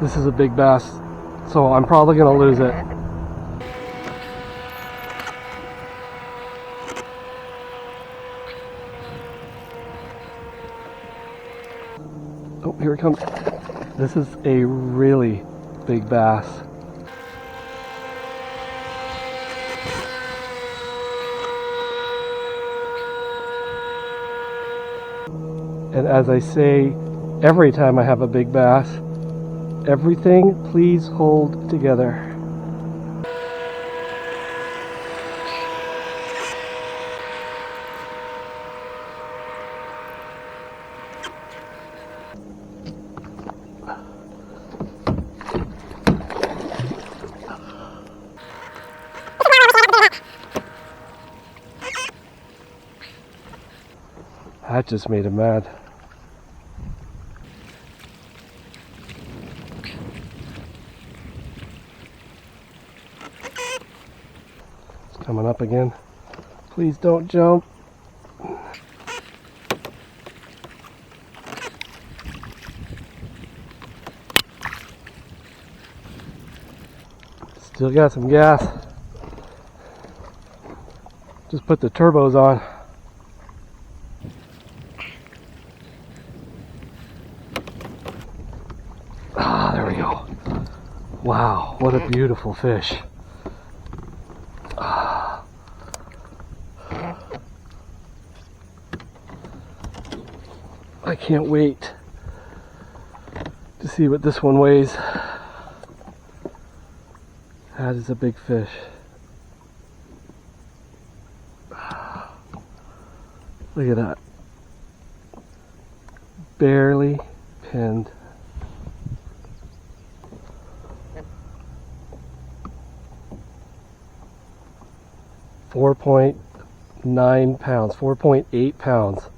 This is a big bass, so I'm probably going to lose it. Oh, here it comes. This is a really big bass. And as I say every time I have a big bass, everything please hold together. That just made him mad. It's coming up again. Please don't jump. Still got some gas. Just put the turbos on. Ah, there we go. Wow, what a beautiful fish. Ah. I can't wait to see what this one weighs. That is a big fish. Look at that. Barely pinned. .9 pounds, 4.8 pounds.